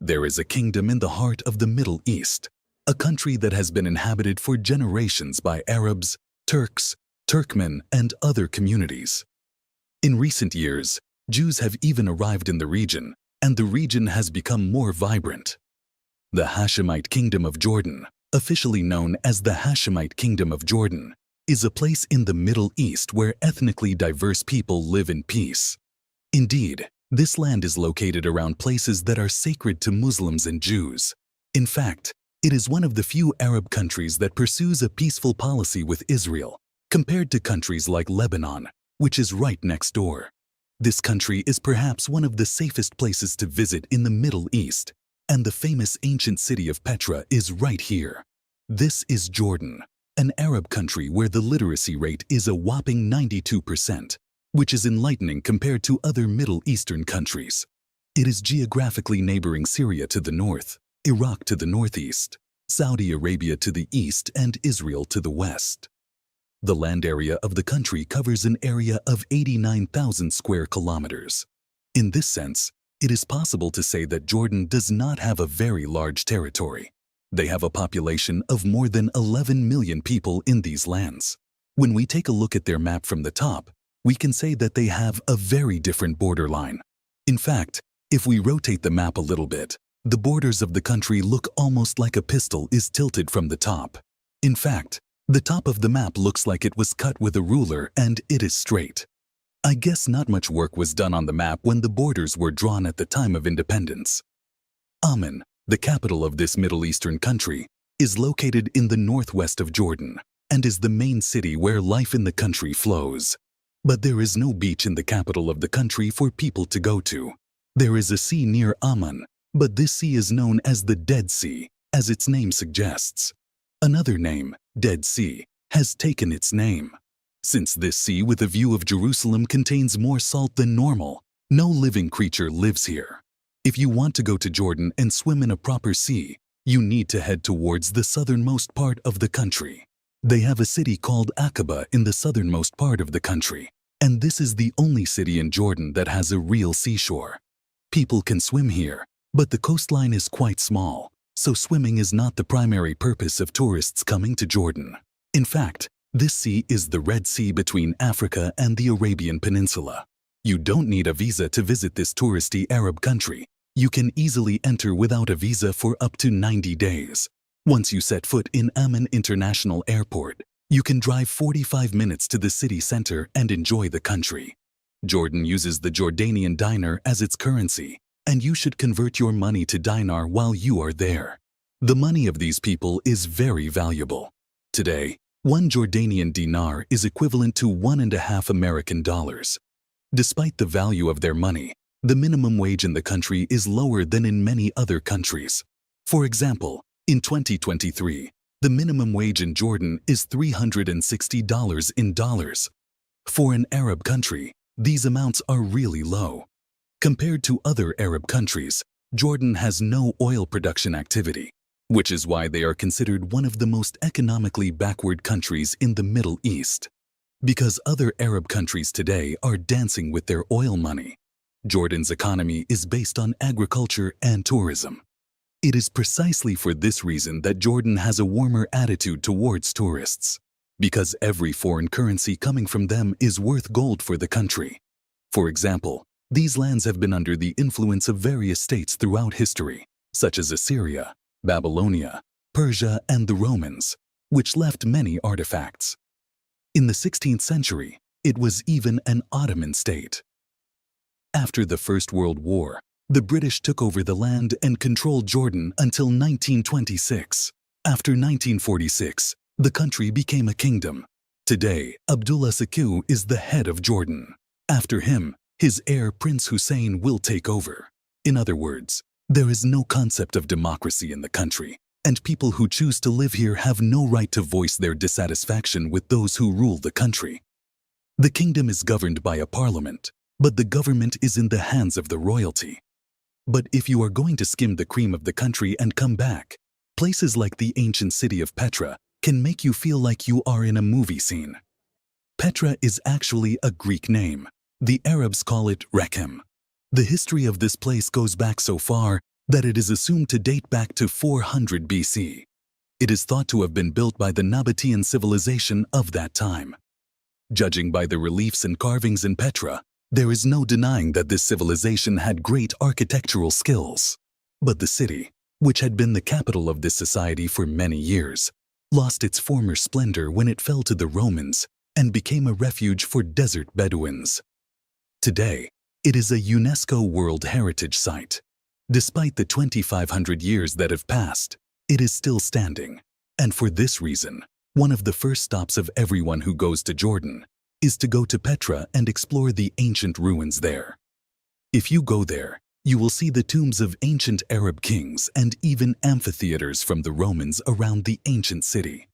There is a kingdom in the heart of the Middle East, a country that has been inhabited for generations by Arabs, Turks, Turkmen, and other communities. In recent years, Jews have even arrived in the region, and the region has become more vibrant. The Hashemite Kingdom of Jordan, officially known as the Hashemite Kingdom of Jordan, is a place in the Middle East where ethnically diverse people live in peace. Indeed, this land is located around places that are sacred to Muslims and Jews. In fact, it is one of the few Arab countries that pursues a peaceful policy with Israel, compared to countries like Lebanon, which is right next door. This country is perhaps one of the safest places to visit in the Middle East, and the famous ancient city of Petra is right here. This is Jordan, an Arab country where the literacy rate is a whopping 92%, which is enlightening compared to other Middle Eastern countries. It is geographically neighboring Syria to the north, Iraq to the northeast, Saudi Arabia to the east, and Israel to the west. The land area of the country covers an area of 89,000 square kilometers. In this sense, it is possible to say that Jordan does not have a very large territory. They have a population of more than 11 million people in these lands. When we take a look at their map from the top, we can say that they have a very different borderline. In fact, if we rotate the map a little bit, the borders of the country look almost like a pistol is tilted from the top. In fact, the top of the map looks like it was cut with a ruler and it is straight. I guess not much work was done on the map when the borders were drawn at the time of independence. Amman, the capital of this Middle Eastern country, is located in the northwest of Jordan and is the main city where life in the country flows. But there is no beach in the capital of the country for people to go to. There is a sea near Amman, but this sea is known as the Dead Sea, as its name suggests. Another name, Dead Sea, has taken its name. Since this sea with a view of Jerusalem contains more salt than normal, no living creature lives here. If you want to go to Jordan and swim in a proper sea, you need to head towards the southernmost part of the country. They have a city called Aqaba in the southernmost part of the country, and this is the only city in Jordan that has a real seashore. People can swim here, but the coastline is quite small, so swimming is not the primary purpose of tourists coming to Jordan. In fact, this sea is the Red Sea between Africa and the Arabian Peninsula. You don't need a visa to visit this touristy Arab country. You can easily enter without a visa for up to 90 days. Once you set foot in Amman International Airport, you can drive 45 minutes to the city center and enjoy the country. Jordan uses the Jordanian dinar as its currency, and you should convert your money to dinar while you are there. The money of these people is very valuable. Today, one Jordanian dinar is equivalent to $1.5 American dollars. Despite the value of their money, the minimum wage in the country is lower than in many other countries. For example, in 2023, the minimum wage in Jordan is $360 in dollars. For an Arab country, these amounts are really low. Compared to other Arab countries, Jordan has no oil production activity, which is why they are considered one of the most economically backward countries in the Middle East. Because other Arab countries today are dancing with their oil money, Jordan's economy is based on agriculture and tourism. It is precisely for this reason that Jordan has a warmer attitude towards tourists, because every foreign currency coming from them is worth gold for the country. For example, these lands have been under the influence of various states throughout history, such as Assyria, Babylonia, Persia, and the Romans, which left many artifacts. In the 16th century, it was even an Ottoman state. After the First World War, the British took over the land and controlled Jordan until 1926. After 1946, the country became a kingdom. Today, Abdullah II is the head of Jordan. After him, his heir Prince Hussein will take over. In other words, there is no concept of democracy in the country, and people who choose to live here have no right to voice their dissatisfaction with those who rule the country. The kingdom is governed by a parliament, but the government is in the hands of the royalty. But if you are going to skim the cream of the country and come back, places like the ancient city of Petra can make you feel like you are in a movie scene. Petra is actually a Greek name. The Arabs call it Rechem. The history of this place goes back so far that it is assumed to date back to 400 BC. It is thought to have been built by the Nabatean civilization of that time. Judging by the reliefs and carvings in Petra, there is no denying that this civilization had great architectural skills. But the city, which had been the capital of this society for many years, lost its former splendor when it fell to the Romans and became a refuge for desert Bedouins. Today, it is a UNESCO World Heritage Site. Despite the 2,500 years that have passed, it is still standing. And for this reason, one of the first stops of everyone who goes to Jordan is to go to Petra and explore the ancient ruins there. If you go there, you will see the tombs of ancient Arab kings and even amphitheaters from the Romans around the ancient city.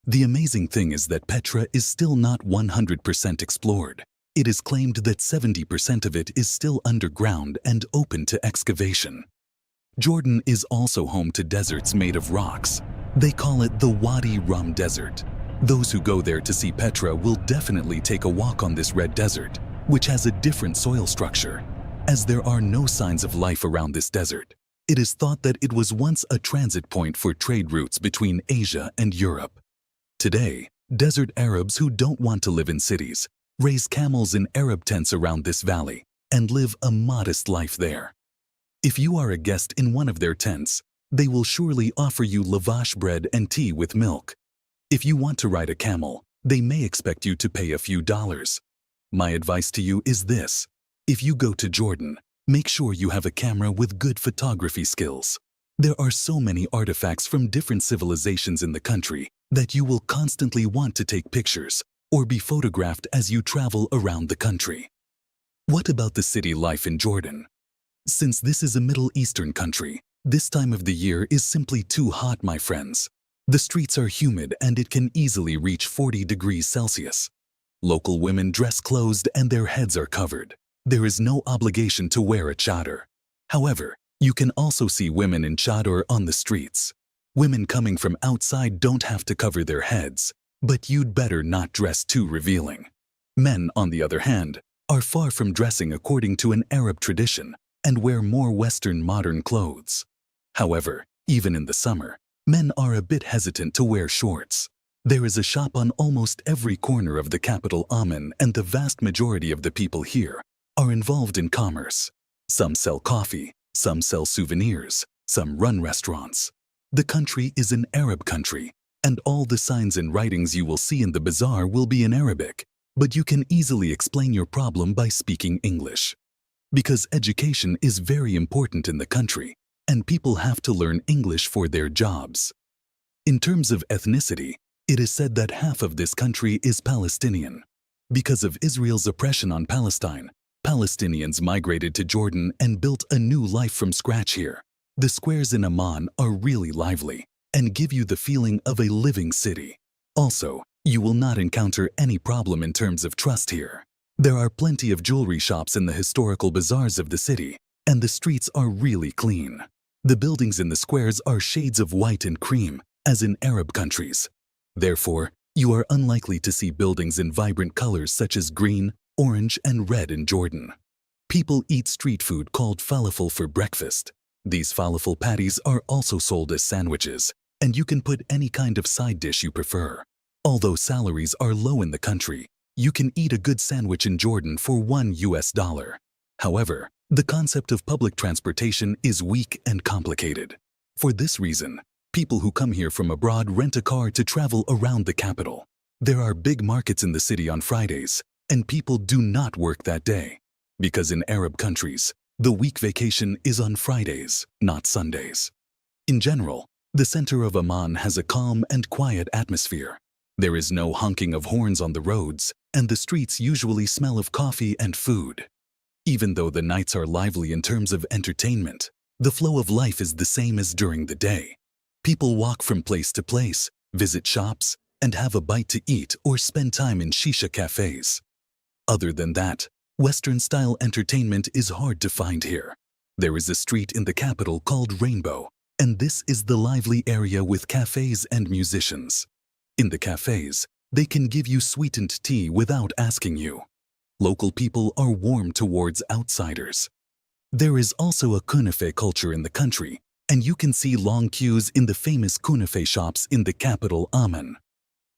The amazing thing is that Petra is still not 100% explored. It is claimed that 70% of it is still underground and open to excavation. Jordan is also home to deserts made of rocks. They call it the Wadi Rum Desert. Those who go there to see Petra will definitely take a walk on this red desert, which has a different soil structure. As there are no signs of life around this desert, it is thought that it was once a transit point for trade routes between Asia and Europe. Today, desert Arabs who don't want to live in cities raise camels in Arab tents around this valley and live a modest life there. If you are a guest in one of their tents, they will surely offer you lavash bread and tea with milk. If you want to ride a camel, they may expect you to pay a few dollars. My advice to you is this: if you go to Jordan, make sure you have a camera with good photography skills. There are so many artifacts from different civilizations in the country that you will constantly want to take pictures or be photographed as you travel around the country. What about the city life in Jordan? Since this is a Middle Eastern country, this time of the year is simply too hot, my friends. The streets are humid and it can easily reach 40 degrees Celsius. Local women dress closed and their heads are covered. There is no obligation to wear a chador. However, you can also see women in chador on the streets. Women coming from outside don't have to cover their heads, but you'd better not dress too revealing. Men, on the other hand, are far from dressing according to an Arab tradition and wear more Western modern clothes. However, even in the summer, men are a bit hesitant to wear shorts. There is a shop on almost every corner of the capital Amman, and the vast majority of the people here are involved in commerce. Some sell coffee, some sell souvenirs, some run restaurants. The country is an Arab country, and all the signs and writings you will see in the bazaar will be in Arabic, but you can easily explain your problem by speaking English. Because education is very important in the country, and people have to learn English for their jobs. In terms of ethnicity, it is said that half of this country is Palestinian. Because of Israel's oppression on Palestine, Palestinians migrated to Jordan and built a new life from scratch here. The squares in Amman are really lively and give you the feeling of a living city. Also, you will not encounter any problem in terms of trust here. There are plenty of jewelry shops in the historical bazaars of the city, and the streets are really clean. The buildings in the squares are shades of white and cream, as in Arab countries. Therefore, you are unlikely to see buildings in vibrant colors such as green, orange, and red in Jordan. People eat street food called falafel for breakfast. These falafel patties are also sold as sandwiches, and you can put any kind of side dish you prefer. Although salaries are low in the country, you can eat a good sandwich in Jordan for $1. However, the concept of public transportation is weak and complicated. For this reason, people who come here from abroad rent a car to travel around the capital. There are big markets in the city on Fridays, and people do not work that day. Because in Arab countries, the week vacation is on Fridays, not Sundays. In general, the center of Amman has a calm and quiet atmosphere. There is no honking of horns on the roads, and the streets usually smell of coffee and food. Even though the nights are lively in terms of entertainment, the flow of life is the same as during the day. People walk from place to place, visit shops, and have a bite to eat or spend time in shisha cafes. Other than that, Western-style entertainment is hard to find here. There is a street in the capital called Rainbow, and this is the lively area with cafes and musicians. In the cafes, they can give you sweetened tea without asking you. Local people are warm towards outsiders. There is also a kunafe culture in the country, and you can see long queues in the famous kunafe shops in the capital Amman.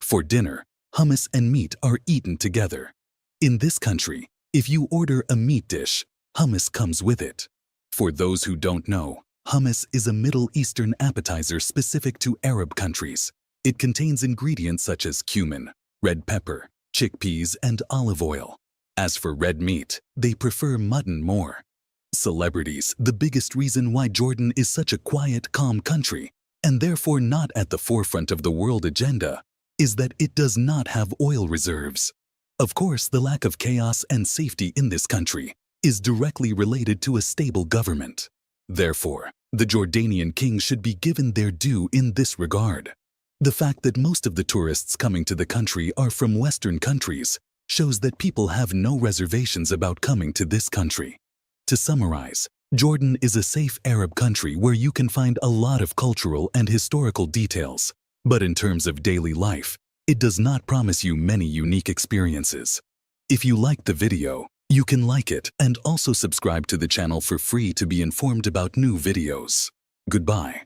For dinner, hummus and meat are eaten together. In this country, if you order a meat dish, hummus comes with it. For those who don't know, hummus is a Middle Eastern appetizer specific to Arab countries. It contains ingredients such as cumin, red pepper, chickpeas, and olive oil. As for red meat, they prefer mutton more. Celebrities, the biggest reason why Jordan is such a quiet, calm country, and therefore not at the forefront of the world agenda, is that it does not have oil reserves. Of course, the lack of chaos and safety in this country is directly related to a stable government. Therefore, the Jordanian king should be given their due in this regard. The fact that most of the tourists coming to the country are from Western countries shows that people have no reservations about coming to this country. To summarize, Jordan is a safe Arab country where you can find a lot of cultural and historical details. But in terms of daily life, it does not promise you many unique experiences. If you liked the video, you can like it and also subscribe to the channel for free to be informed about new videos. Goodbye.